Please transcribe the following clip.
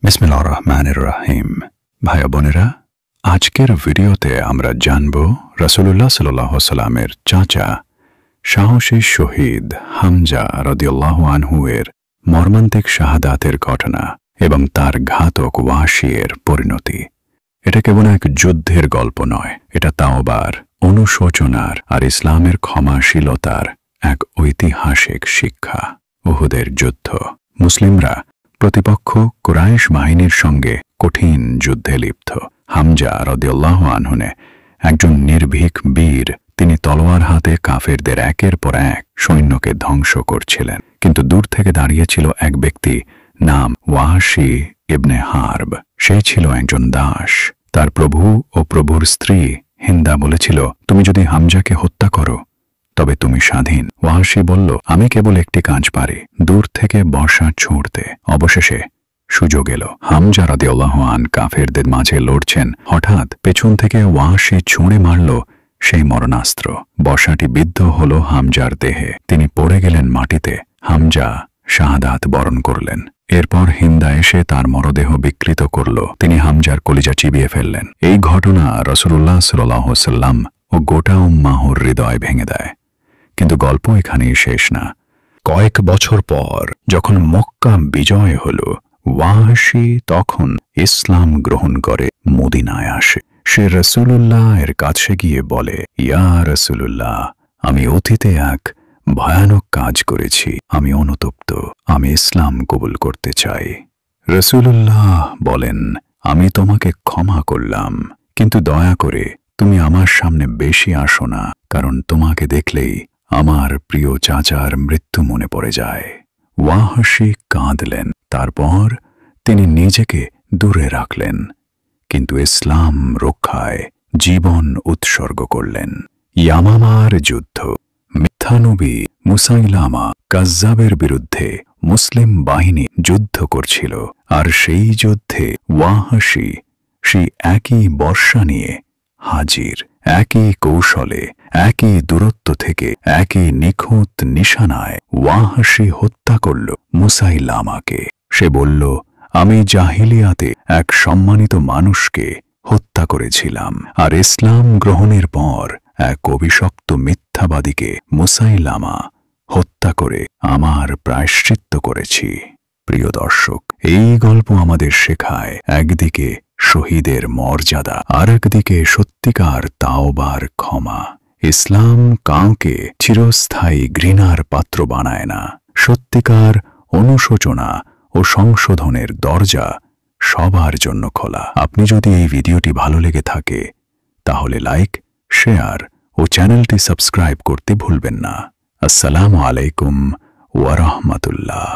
বিসমিল্লাহির রহমানির রহিম। ভাই বোনেরা, আজকের ভিডিওতে আমরা জানব রাসূলুল্লাহ সাল্লাল্লাহু আলাইহি ওয়াসাল্লামের চাচা সাহসী শহীদ হামজা রাদিয়াল্লাহু আনহু এর মর্মান্তিক শাহাদাতের ঘটনা এবং তার ঘাতক ওয়াহশীর পরিণতি। এটা কেবল এক যুদ্ধের গল্প নয়, এটা তাওবার, অনুশোচনার আর ইসলামের ক্ষমাশীলতার এক ঐতিহাসিক শিক্ষা। উহুদের যুদ্ধ। মুসলিমরা প্রতিপক্ষ কুরাইশ বাহিনীর সঙ্গে কঠিন যুদ্ধে লিপ্ত। হামজা রাদিয়াল্লাহু আনহু একজন নির্ভীক বীর। তিনি তলোয়ার হাতে কাফেরদের একের পর এক সৈন্যকে ধ্বংস করছিলেন, কিন্তু দূর থেকে দাঁড়িয়েছিল এক ব্যক্তি, নাম ওয়াহশী ইবনে হারব। সে ছিল একজন দাস। তার প্রভু ও প্রভুর স্ত্রী হিন্দা বলেছিল, তুমি যদি হামজাকে হত্যা করো তবে তুমি স্বাধীন। ওয়াহশী বলল, আমি কেবল একটি কাজ পারি, দূর থেকে বর্ষা ছুঁড়তে। অবশেষে সুযোগ এলো। হামজা রাদিয়াল্লাহু আনহু কাফেরদের মাঝে লড়ছেন। হঠাৎ পেছন থেকে ওয়াহশী ছুঁড়ে মারল সেই মরণাস্ত্র। বর্ষাটি বিদ্ধ হল হামজার দেহে। তিনি পড়ে গেলেন মাটিতে। হামজা শাহাদাত বরণ করলেন। এরপর হিন্দা এসে তার মরদেহ বিকৃত করল। তিনি হামজার কলিজা চিবিয়ে ফেললেন। এই ঘটনা রাসূলুল্লাহ সাল্লাল্লাহু আলাইহি ওয়াসাল্লাম ও গোটা উম্মাহর হৃদয় ভেঙে দেয়। কিন্তু গল্প এখানেই শেষ না। কয়েক বছর পর যখন মক্কা বিজয় হল, ওয়াহশী তখন ইসলাম গ্রহণ করে মদিনায় আসে। সে রাসূলুল্লাহ এর কাছে গিয়ে বলে, ইয়া রাসূলুল্লাহ, আমি অতীতে এক ভয়ানক কাজ করেছি। আমি অনুতপ্ত। আমি ইসলাম কবুল করতে চাই। রাসূলুল্লাহ বলেন, আমি তোমাকে ক্ষমা করলাম, কিন্তু দয়া করে তুমি আমার সামনে বেশি আসো না, কারণ তোমাকে দেখলেই আমার প্রিয় চাচার মৃত্যু মনে পড়ে যায়। ওয়াহশী কাঁদলেন। তারপর তিনি নিজেকে দূরে রাখলেন, কিন্তু ইসলাম রক্ষায় জীবন উৎসর্গ করলেন। ইয়ামামার যুদ্ধ। মিথ্যানবী মুসাইলামা কাজ্জাবের বিরুদ্ধে মুসলিম বাহিনী যুদ্ধ করছিল, আর সেই যুদ্ধে ওয়াহশী সেই একই বর্ষা নিয়ে হাজির। একই কৌশলে, একই দূরত্ব থেকে, একই নিখুঁত নিশানায় ওয়াহশী হত্যা করল মুসাইলামাকে। সে বলল, আমি জাহিলিয়াতে এক সম্মানিত মানুষকে হত্যা করেছিলাম, আর ইসলাম গ্রহণের পর এক অভিশপ্ত মিথ্যাবাদীকে মুসাইলামা হত্যা করে আমার প্রায়শ্চিত্ত করেছি। প্রিয় দর্শক, এই গল্প আমাদের শেখায়, একদিকে শহীদের মর্যাদা, আর একদিকে সত্যিকার তাওবার ক্ষমা। ইসলাম কাউকে চিরস্থায়ী ঘৃণার পাত্র বানায় না। সত্যিকার অনুশোচনা ও সংশোধনের দরজা সবার জন্য খোলা। আপনি যদি এই ভিডিওটি ভালো লেগে থাকে তাহলে লাইক, শেয়ার ও চ্যানেলটি সাবস্ক্রাইব করতে ভুলবেন না। আসসালামু আলাইকুম ওয়া রাহমাতুল্লাহ।